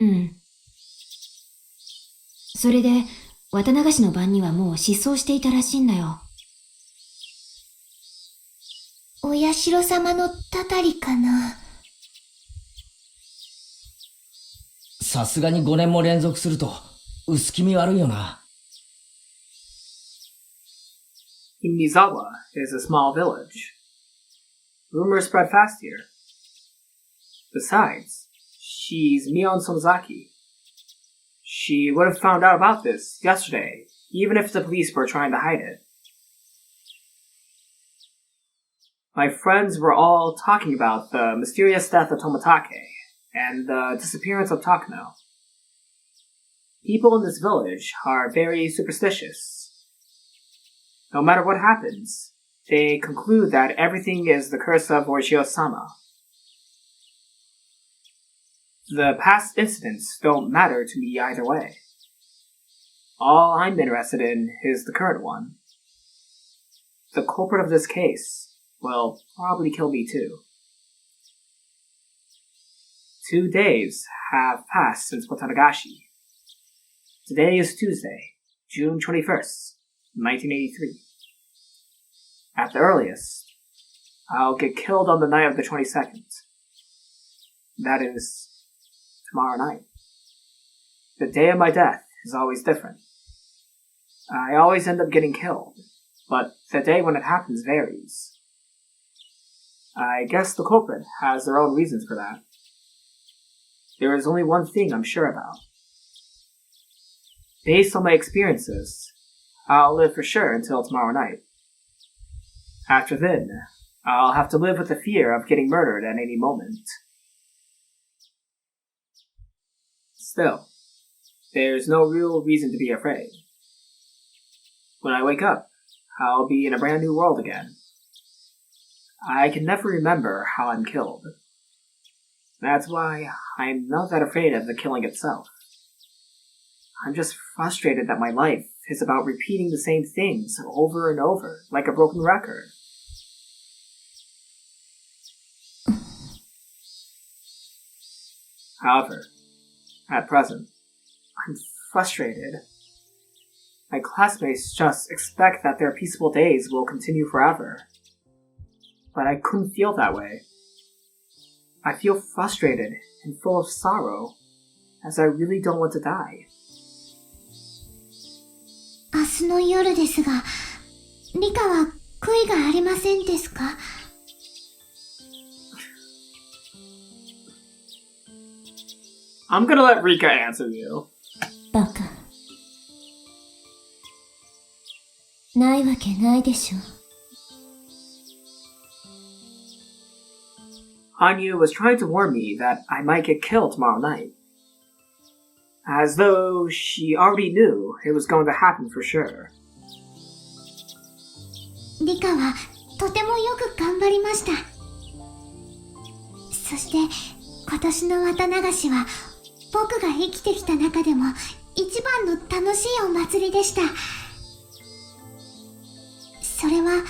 うん。それで、綿流しの晩にはもう失踪していたらしいんだよ。お社様のたたりかな。さすがに5年も連続すると、薄気味悪いよな。Himizawa is a small village. Rumors spread fast here. Besides, she's Mion Sonozaki. She would have found out about this yesterday, even if the police were trying to hide it. My friends were all talking about the mysterious death of Tomatake and the disappearance of Takano. People in this village are very superstitious. No matter what happens, they conclude that everything is the curse of Orishio-sama. The past incidents don't matter to me either way. All I'm interested in is the current one. The culprit of this case will probably kill me too. 2 days have passed since Watanagashi. Today is Tuesday, June 21st, 1983. At the earliest, I'll get killed on the night of the 22nd. That is, tomorrow night. The day of my death is always different. I always end up getting killed, but the day when it happens varies. I guess the culprit has their own reasons for that. There is only one thing I'm sure about. Based on my experiences, I'll live for sure until tomorrow night. After then, I'll have to live with the fear of getting murdered at any moment. Still, there's no real reason to be afraid. When I wake up, I'll be in a brand new world again. I can never remember how I'm killed. That's why I'm not that afraid of the killing itself. I'm just frustrated that my life is about repeating the same things over and over, like a broken record. However, at present, I'm frustrated. My classmates just expect that their peaceful days will continue forever. But I couldn't feel that way. I feel frustrated and full of sorrow, as I really don't want to die. 明日の夜ですが、リカは悔いがありませんですか？ I'm gonna let Rika answer you. バカ。ないわけないでしょ。Hanyu was trying to warn me that I might get killed tomorrow night. As though she already knew it was going to happen for sure. リカはとてもよく頑張りました。そして今年の綿流しは僕が生きてきた中でも一番の楽しいお祭りでした。それは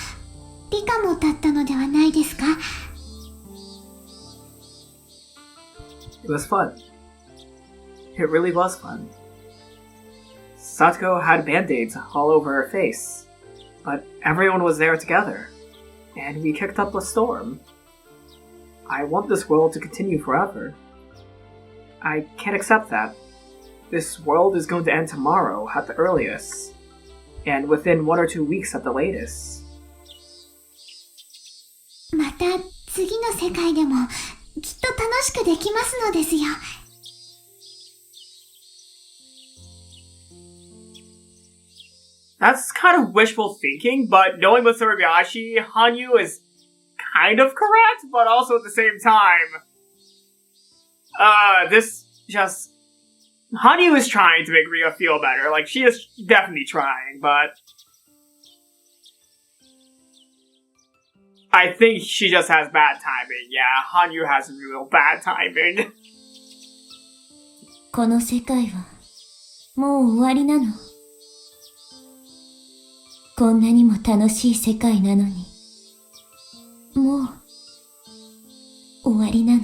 リカもだったのではないですか？ It was fun. It really was fun. Satoko had band-aids all over her face, but everyone was there together, and we kicked up a storm. I want this world to continue forever. I can't accept that. This world is going to end tomorrow at the earliest, and within 1 or 2 weeks at the latest. また次の世界でもきっと楽しくできますのですよ。That's kind of wishful thinking, but knowing with Higurashi, Hanyu is kind of correct, but also at the same time. Hanyu is trying to make Rika feel better. Like, she is definitely trying, but I think she just has bad timing. Yeah, Hanyu has real bad timing. この世界はもう終わりなの。こんなにも楽しい世界なのに、もう終わりなの。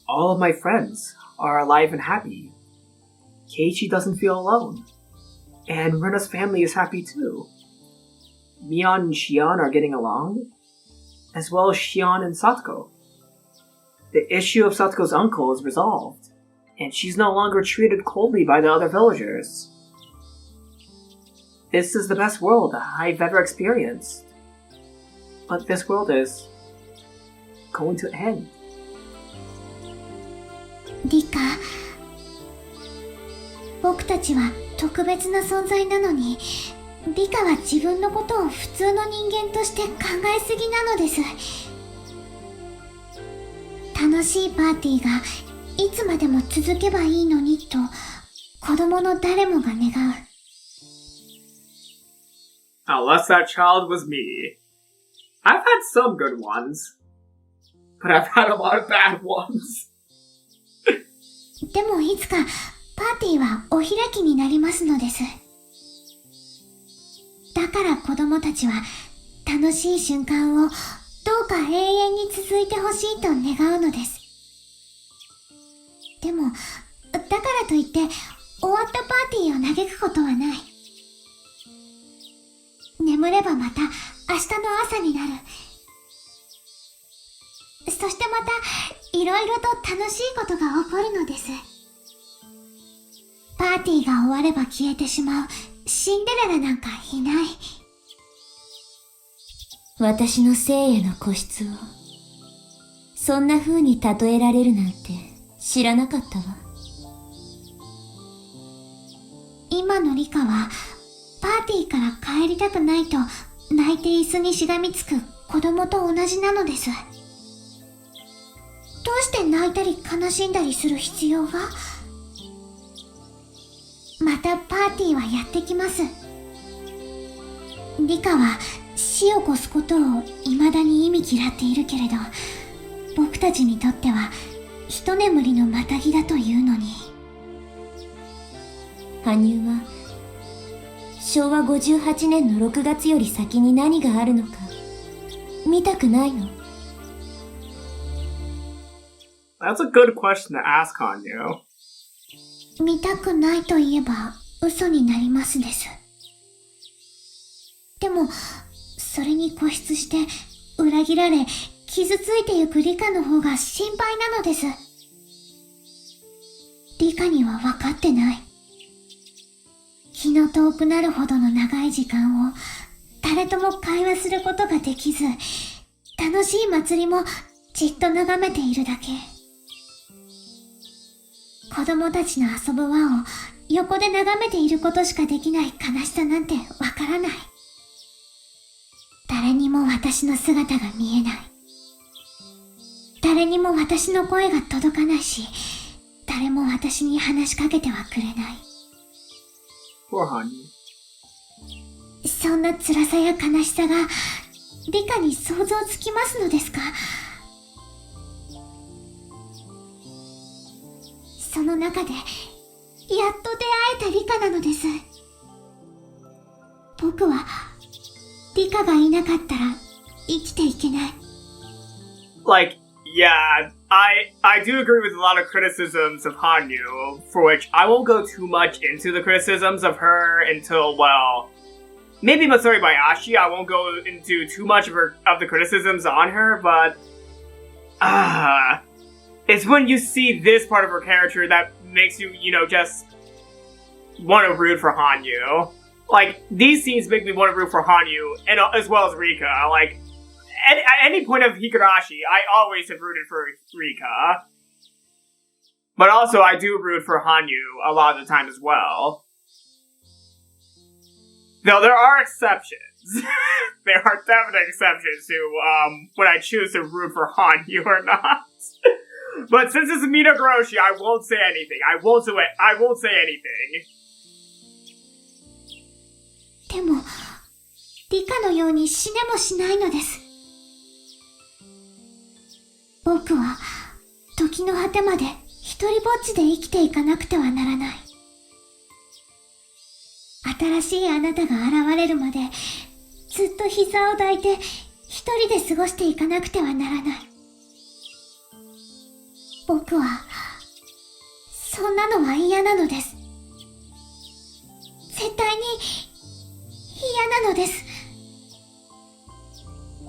all of my friends are alive and happy. Keiichi doesn't feel alone. And Rena's family is happy too. Mion and Shion are getting along, as well as Shion and Satoko. The issue of Satoko's uncle is resolved, and she's no longer treated coldly by the other villagers. This is the best world I've ever experienced. But this world is going to end. リカ、僕たちは特別な存在なのに、リカは自分のことを普通の人間として考えすぎなのです。楽しいパーティーがいつまでも続けばいいのにと子供の誰もが願う。Unless that child was me. I've had some good ones, but I've had a lot of bad ones. でもいつかパーティーはお開きになりますのです。だから子供たちは楽しい瞬間をどうか永遠に続いてほしいと願うのです。でも、だからといって終わったパーティーを嘆くことはない。眠ればまた明日の朝になる。そしてまたいろいろと楽しいことが起こるのです。パーティーが終われば消えてしまうシンデレラなんかいない。私の生への固執を、そんな風に例えられるなんて知らなかったわ。今のリカはパーティーから帰りたくないと泣いて椅子にしがみつく子供と同じなのです。どうして泣いたり悲しんだりする必要が？またパーティーはやってきます。リカは死を越すことを未だに忌み嫌っているけれど、僕たちにとっては一眠りのまたぎだというのに。羽生は昭和58年の6月より先に何があるのか見たくないの？ That's a good question to ask, Hanyu. 見たくないと言えば嘘になりますです。でも、それに固執して裏切られ傷ついてゆくリカの方が心配なのです。リカには分かってない。気の遠くなるほどの長い時間を誰とも会話することができず、楽しい祭りもじっと眺めているだけ。子供たちの遊ぶ輪を横で眺めていることしかできない悲しさなんてわからない。誰にも私の姿が見えない。誰にも私の声が届かないし、誰も私に話しかけてはくれない。Poor Hanyu. そんな辛さや悲しさがリカに想像つきますのですか？その中でやっと出会えたリカなのです。僕はリカがいなかったら生きていけない。Like, yeah, I do agree with a lot of criticisms of Hanyu, for which I won't go too much into the criticisms of her until, well, maybe Matsuri Bayashi. I won't go into too much of the criticisms on her, but it's when you see this part of her character that makes you, just want to root for Hanyu. Like, these scenes make me want to root for Hanyu, and as well as Rika. Like, at any point of Higurashi, I always have rooted for Rika. But also, I do root for Hanyu a lot of the time as well. Though there are exceptions. There are definite exceptions to when I choose to root for Hanyu or not. But since it's Minagoroshi, I won't say anything. I won't say anything. でも、リカのように死ねもしないのです。僕は時の果てまで一人ぼっちで生きていかなくてはならない。新しいあなたが現れるまでずっと膝を抱いて一人で過ごしていかなくてはならない。僕は、そんなのは嫌なのです。絶対に、嫌なのです。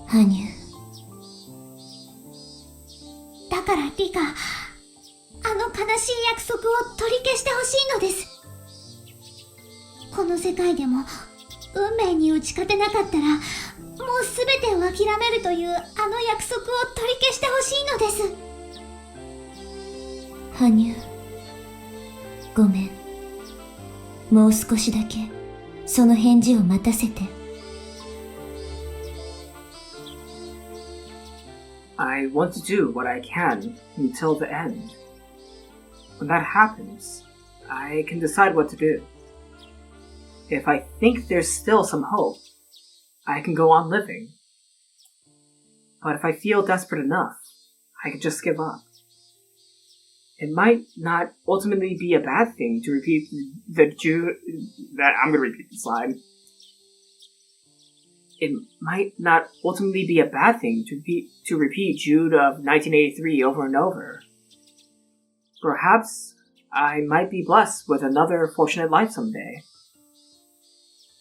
羽生。だからリカ、あの悲しい約束を取り消してほしいのです。この世界でも、運命に打ち勝てなかったら、もう全てを諦めるというあの約束を取り消してほしいのです。羽生。ごめん。もう少しだけ、その返事を待たせて。I want to do what I can until the end. When that happens, I can decide what to do. If I think there's still some hope, I can go on living. But if I feel desperate enough, I can just give up. It might not ultimately be a bad thing to repeat I'm gonna repeat the slide. It might not ultimately be a bad thing to repeat Jude of 1983 over and over. Perhaps I might be blessed with another fortunate life someday.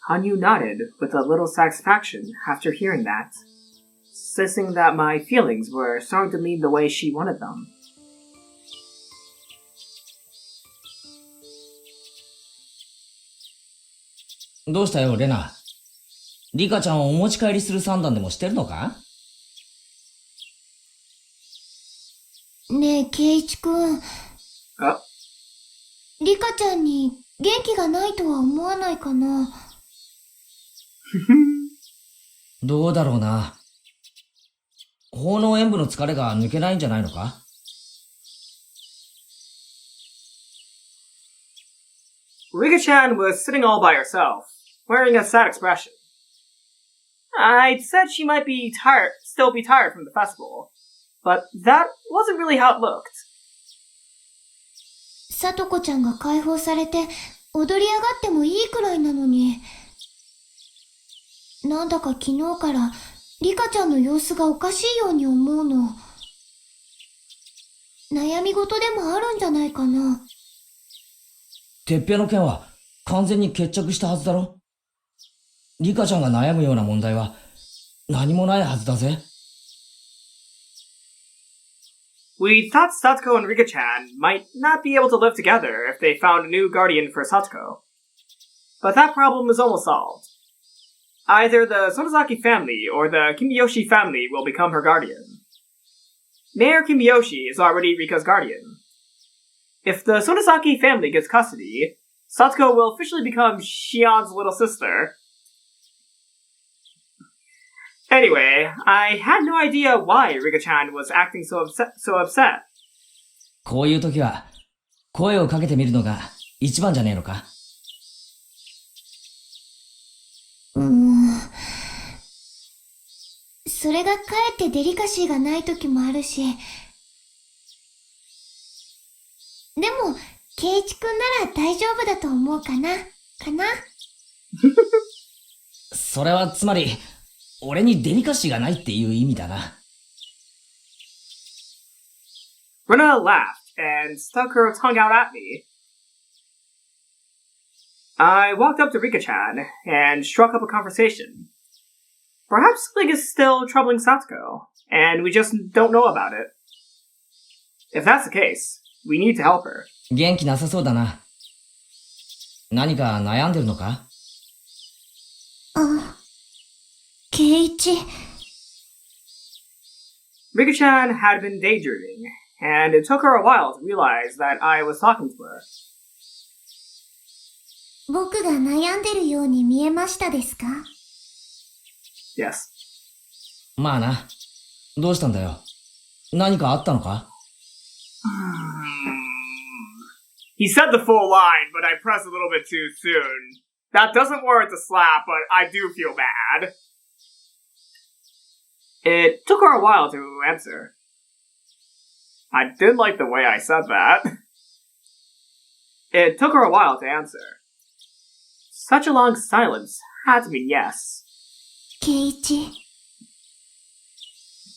Hanyu nodded with a little satisfaction after hearing that, sensing that my feelings were starting to lean the way she wanted them. どうしたよ、レナ。リカちゃんをお持ち帰りする算段でもしてるのか？ねえ、ケイイチくん。あ、リカちゃんに元気がないとは思わないかな。どうだろうな。奉納演舞の疲れが抜けないんじゃないのか？ Rika-chan was sitting all by herself, wearing a sad expression. I'd said she might still be tired from the festival, but that wasn't really how it looked. さとこちゃんが解放されて踊り上がってもいいくらいなのに。なんだか昨日からリカちゃんの様子がおかしいように思うの。悩み事でもあるんじゃないかな。てっぺの件は完全に決着したはずだろ。リカちゃんが悩むような問題は何もないはずだぜ。We thought Satoko and Rika-chan might not be able to live together if they found a new guardian for Satoko. But that problem is almost solved. Either the Sonozaki family or the Kimiyoshi family will become her guardian. Mayor Kimiyoshi is already Rika's guardian. If the Sonozaki family gets custody, Satoko will officially become Shion's little sister. Anyway, I had no idea why Rika-chan was acting so upset. こういう時は声をかけてみるのが一番じゃねえのか？それがかえってデリカシーがない時もあるし。でも、ケイイチくんなら大丈夫だと思うかなそれはつまり、俺にデリカシーがないっていう意味だな。Rena laughed and stuck her tongue out at me. I walked up to Rika-chan and struck up a conversation. Perhaps something is still troubling Satoko, and we just don't know about it. If that's the case, we need to help her. 元気なさそうだな。何か悩んでるのか？ケイイチ。Rika-chan had been daydreaming, and it took her a while to realize that I was talking to her. 僕が悩んでるように見えましたですか？ Yes. まあな。どうしたんだよ。何かあったのか？ He said the full line, but I pressed a little bit too soon. That doesn't warrant a slap, but I do feel bad. It took her a while to answer. I did like the way I said that. It took her a while to answer. Such a long silence had to mean yes. ケイイチ。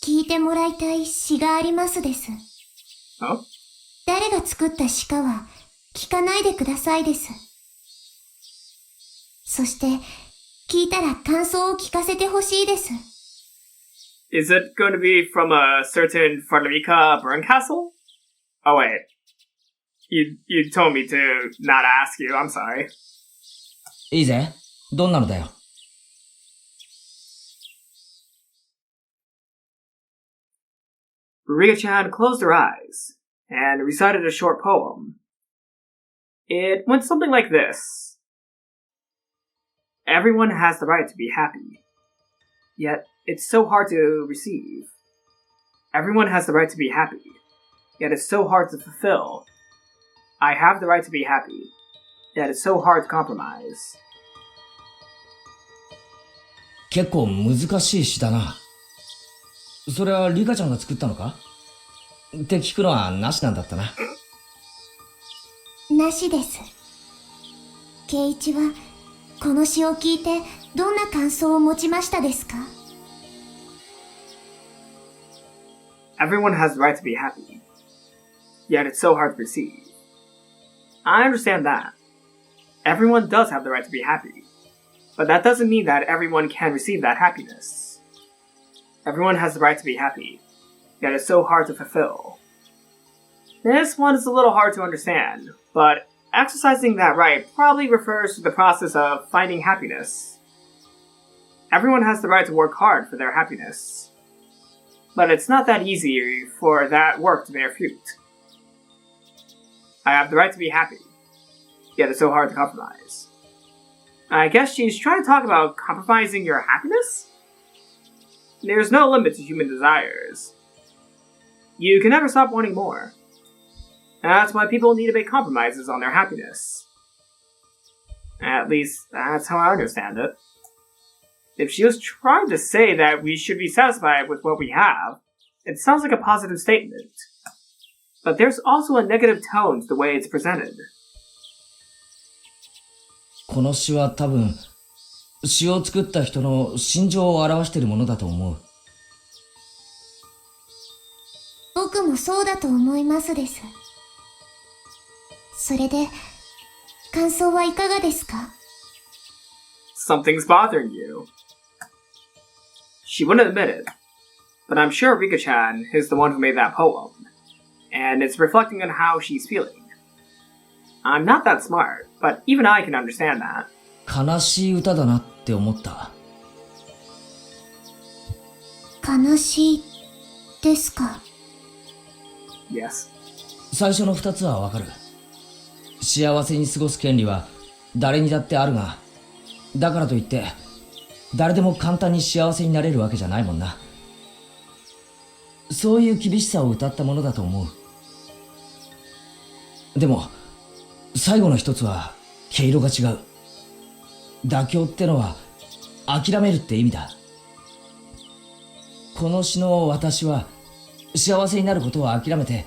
聞いてもらいたい詩がありますです。Oh? 誰が作った鹿は聞かないでくださいです。そして、聞いたら感想を聞かせてほしいです。Is it going to be from a certain Frederica burn castle? Oh wait. You told me to not ask you, I'm sorry. いいぜ。どんなのだよ。Rika-chan closed her eyes and recited a short poem. It went something like this. Everyone has the right to be happy, yet it's so hard to receive. Everyone has the right to be happy, yet it's so hard to fulfill. I have the right to be happy, yet it's so hard to compromise. 結構難しい詩だな。それはリカちゃんが作ったのかって聞くのはなしなんだったな。なしです。圭一は、この詩を聞いてどんな感想を持ちましたですか？ Everyone has the right to be happy, yet it's so hard to receive. I understand that. Everyone does have the right to be happy, but that doesn't mean that everyone can receive that happiness. Everyone has the right to be happy, yet it's so hard to fulfill. This one is a little hard to understand, but exercising that right probably refers to the process of finding happiness. Everyone has the right to work hard for their happiness, but it's not that easy for that work to bear fruit. I have the right to be happy, yet it's so hard to compromise. I guess she's trying to talk about compromising your happiness? There's no limit to human desires. You can never stop wanting more. That's why people need to make compromises on their happiness. At least, that's how I understand it. If she was trying to say that we should be satisfied with what we have, it sounds like a positive statement. But there's also a negative tone to the way it's presented. この詩は多分、詩を作った人の心情を表しているものだと思う。僕もそうだと思いますです。それで、感想はいかがですか？ Something's bothering you. She wouldn't admit it, but I'm sure Rika-chan is the one who made that poem, and it's reflecting on how she's feeling. I'm not that smart, but even I can understand that. 悲しい歌だなって思った。悲しいですか？ Yes. 最初の二つはわかる。幸せに過ごす権利は誰にだってあるが、だからといって誰でも簡単に幸せになれるわけじゃないもんな。そういう厳しさを歌ったものだと思う。でも最後の一つは毛色が違う。妥協ってのは諦めるって意味だ。この詩の私は幸せになることを諦めて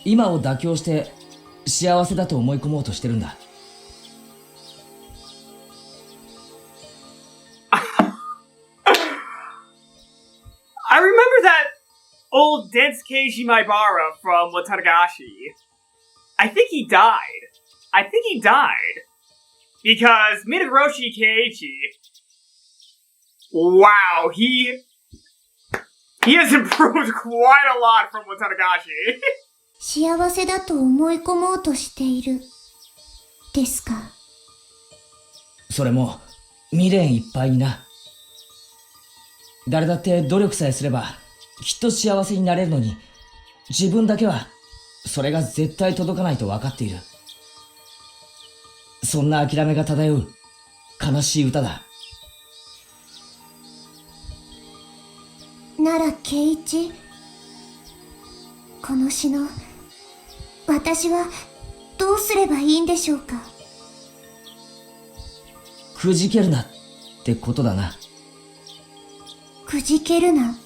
今を妥協して幸せだと思い込もうとしてるんだ。I remember that old dense Keiji Maibara from Watanagashi. I think he died. Because Minagoroshi Keiichi, wow, he has improved quite a lot from Watanagashi. 幸せだと思い込もうとしている。ですか。それも未練いっぱいにな。誰だって努力さえすればきっと幸せになれるのに、自分だけはそれが絶対届かないと分かっている。そんな諦めが漂う悲しい歌だ。なら圭一、この詩の私はどうすればいいんでしょうか。くじけるなってことだな。くじけるな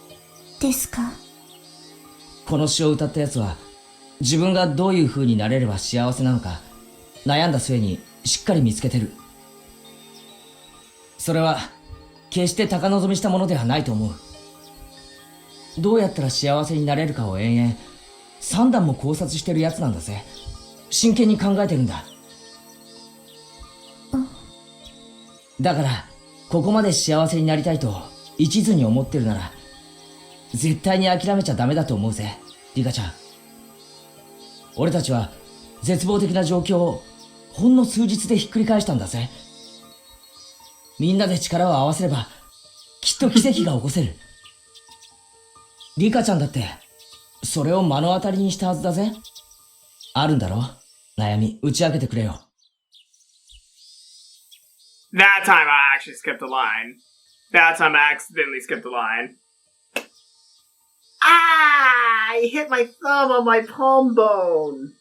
ですか。この詩を歌ったやつは自分がどういう風になれれば幸せなのか悩んだ末にしっかり見つけてる。それは決して高望みしたものではないと思う。どうやったら幸せになれるかを延々3段も考察してるやつなんだぜ。真剣に考えてるんだ。だから、ここまで幸せになりたいと一途に思ってるなら、絶対に諦めちゃダメだと思うぜ、リカちゃん。俺たちは絶望的な状況をほんの数日でひっくり返したんだぜ。みんなで力を合わせれば、きっと奇跡が起こせる。リカちゃんだって、それを目の当たりにしたはずだぜ。あるんだろ？悩み、打ち明けてくれよ。That time I actually skipped a line. That time I accidentally skipped a line. Ah! I hit my thumb on my palm bone.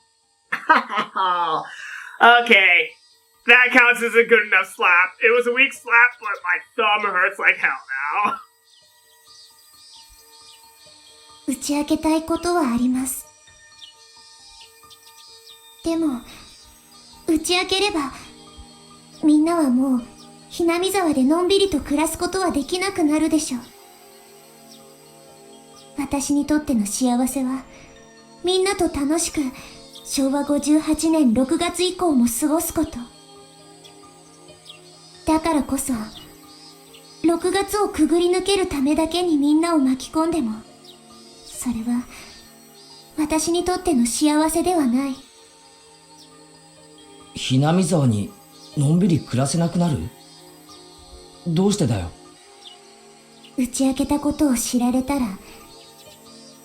Okay. That counts as a good enough slap. It was a weak slap, but my thumb hurts like hell now. 打ち明けたいことはあります。でも、打ち明ければ、みんなはもう、ひなみ沢でのんびりと暮らすことはできなくなるでしょう。私にとっての幸せは、みんなと楽しく、昭和58年6月以降も過ごすこと。だからこそ、6月をくぐり抜けるためだけにみんなを巻き込んでも、それは、私にとっての幸せではない。ひなみ沢にのんびり暮らせなくなる？どうしてだよ。打ち明けたことを知られたら、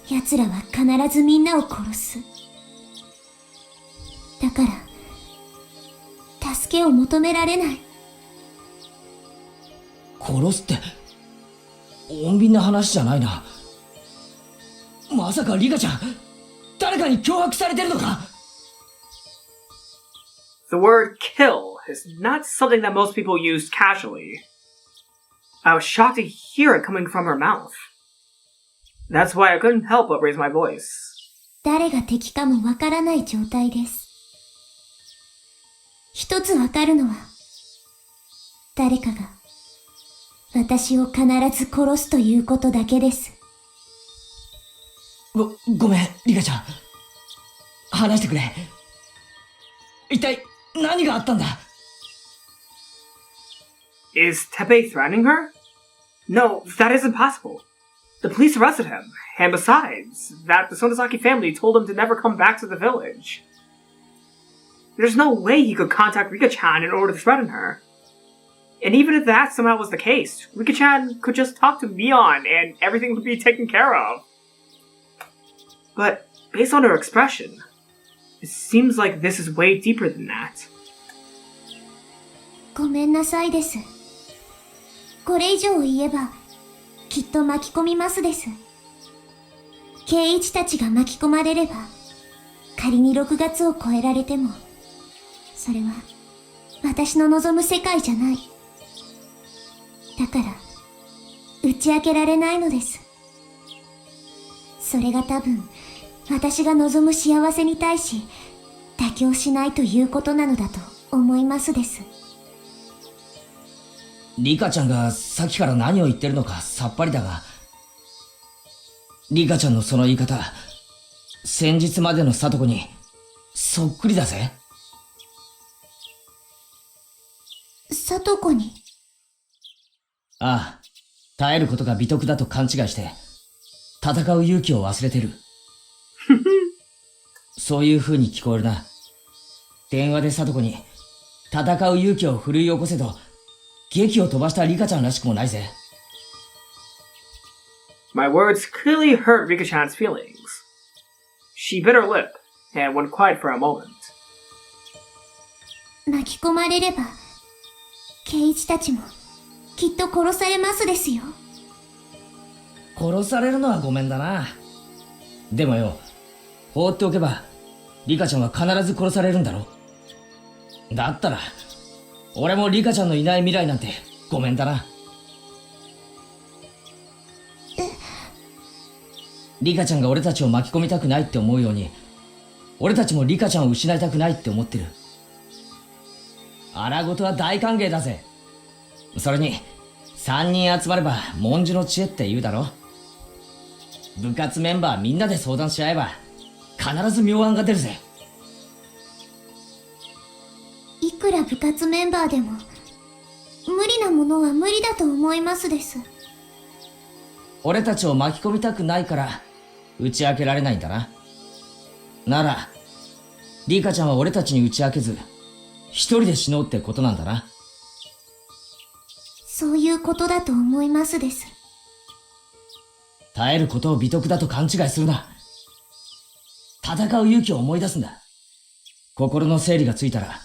奴らは必ずみんなを殺す。だから、助けを求められない。殺すって、穏便な話じゃないな。まさかリカちゃん、誰かに脅迫されてるのか？ The word kill is not something that most people use casually. I was shocked to hear it coming from her mouth. That's why I couldn't help but raise my voice. 誰が敵かもわからない状態です。一つわかるのは、誰かが私を必ず殺すということだけです。ごめん、リカちゃん。話してくれ。一体何があったんだ？ Is Teppei threatening her? No, that isn't possible. The police arrested him, and besides, that the Sonozaki family told him to never come back to the village. There's no way he could contact Rika-chan in order to threaten her. And even if that somehow was the case, Rika-chan could just talk to Mion and everything would be taken care of. But, based on her expression, it seems like this is way deeper than that. ごめんなさいです。これ以上言えば、きっと巻き込みますです。圭一たちが巻き込まれれば、仮に6月を超えられても、それは私の望む世界じゃない。だから、打ち明けられないのです。それが多分、私が望む幸せに対し、妥協しないということなのだと思いますです。リカちゃんがさっきから何を言ってるのかさっぱりだが、リカちゃんのその言い方、先日までのサトコにそっくりだぜ。サトコに？ああ、耐えることが美徳だと勘違いして、戦う勇気を忘れてる。そういう風に聞こえるな。電話でサトコに、戦う勇気を奮い起こせと、劇を飛ばしたリカちゃんらしくもないぜ。My words clearly hurt Rika-chan's feelings. She bit her lip and went quiet for a moment. 巻き込まれれば、圭一たちもきっと殺されますですよ。殺されるのはごめんだな。でもよ、放っておけば、リカちゃんは必ず殺されるんだろ。だったら、俺もリカちゃんのいない未来なんてごめんだな。リカちゃんが俺たちを巻き込みたくないって思うように、俺たちもリカちゃんを失いたくないって思ってる。荒事は大歓迎だぜ。それに、3人集まれば文殊の知恵って言うだろ。部活メンバーみんなで相談し合えば、必ず妙案が出るぜ。いくら部活メンバーでも、無理なものは無理だと思いますです。俺たちを巻き込みたくないから、打ち明けられないんだな。なら、リカちゃんは俺たちに打ち明けず、一人で死のうってことなんだな。そういうことだと思いますです。耐えることを美徳だと勘違いするな。戦う勇気を思い出すんだ。心の整理がついたら、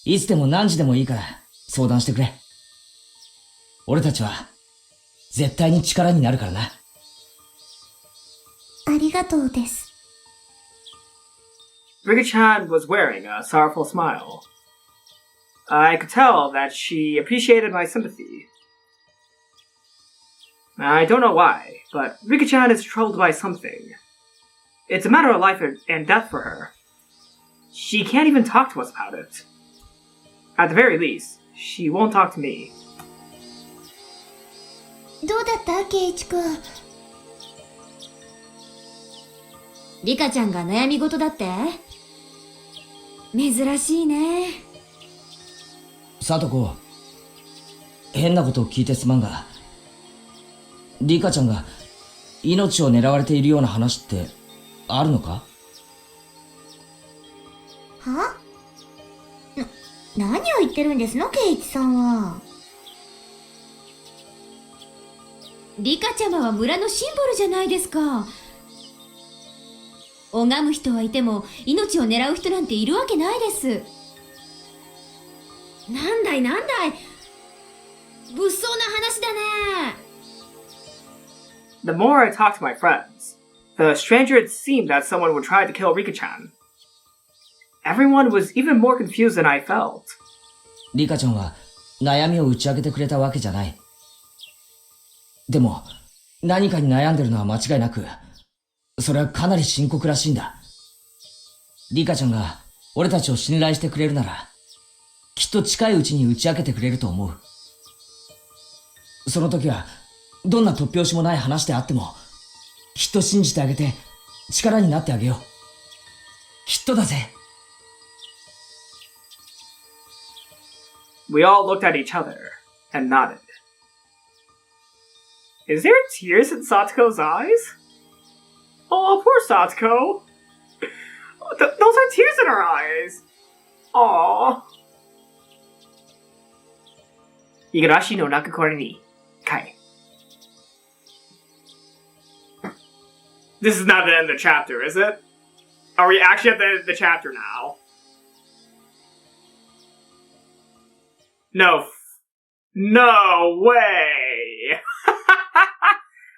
いつでも何時でもいいから相談してくれ。俺たちは絶対に力になるからな。ありがとうです。Rika-chan was wearing a sorrowful smile. I could tell that she appreciated my sympathy. I don't know why, but Rika-chan is troubled by something. It's a matter of life and death for her. She can't even talk to us about it. At the very least, she won't talk to me. どうだった圭一くん。リカちゃんが悩み事だって？珍しいね。さとこ、変なことを聞いてすまんが、リカちゃんが命を狙われているような話ってあるのか？は？何を言ってるんですの、圭一さんは。リカちゃまは村のシンボルじゃないですか。拝む人はいても命を狙う人なんているわけないです。なんだいなんだい、物騒な話だね。The more I talked to my friends, the stranger it seemed that someone would try to kill Rika-chan. Everyone was even more confused than I felt. リカちゃんは悩みを打ち明けてくれたわけじゃない。でも、何かに悩んでるのは間違いなく、それはかなり深刻らしいんだ。リカちゃんが俺たちを信頼してくれるなら、きっと近いうちに打ち明けてくれると思う。その時は、どんな突拍子もない話であっても、きっと信じてあげて、力になってあげよう。きっとだぜ。We all looked at each other and nodded. Is there tears in Satoko's eyes? Oh, poor Satoko. Those are tears in her eyes. Aww. Higurashi no Nakukore ni Kai. This is not the end of the chapter, is it? Are we actually at the end of the chapter now? No. No way!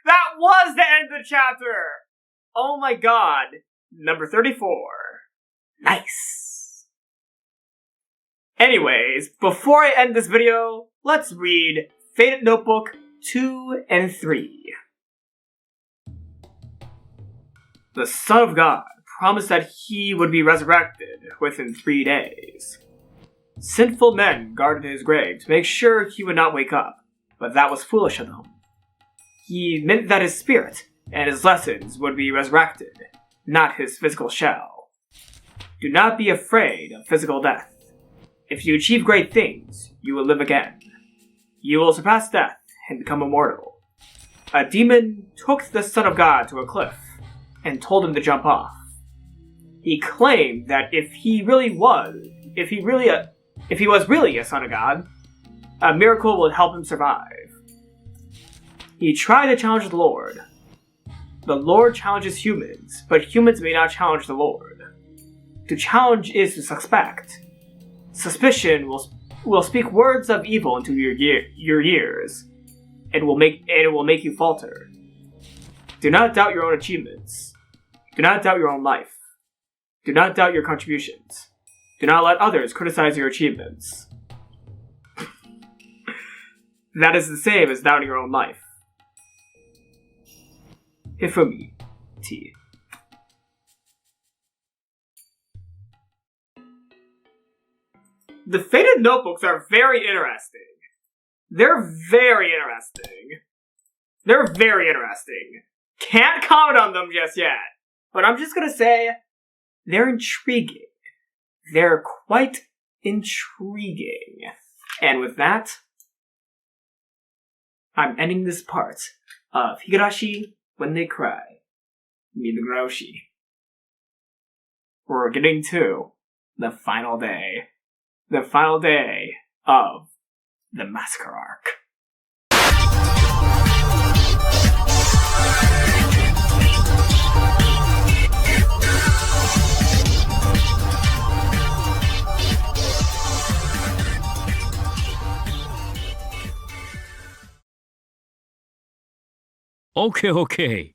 That was the end of the chapter! Oh my god. Number 34. Nice. Anyways, before I end this video, let's read Fated Notebook 2 and 3. The Son of God promised that he would be resurrected within 3 days. Sinful men guarded his grave to make sure he would not wake up, but that was foolish of them. He meant that his spirit and his lessons would be resurrected, not his physical shell. Do not be afraid of physical death. If you achieve great things, you will live again. You will surpass death and become immortal. A demon took the Son of God to a cliff and told him to jump off. He claimed that if he was really a son of God, a miracle would help him survive. He tried to challenge the Lord. The Lord challenges humans, but humans may not challenge the Lord. To challenge is to suspect. Suspicion will speak words of evil into your ears. It will make you falter. Do not doubt your own achievements. Do not doubt your own life. Do not doubt your contributions. Do not let others criticize your achievements. That is the same as doubting your own life. Hifumi T. The Fated Notebooks are very interesting. They're very interesting. Can't comment on them just yet. but I'm just gonna say they're intriguing. They're quite intriguing. And with that, I'm ending this part of Higurashi When They Cry, Minagoroshi. We're getting to the final day. The final day of the Massacre arc. OK, OK.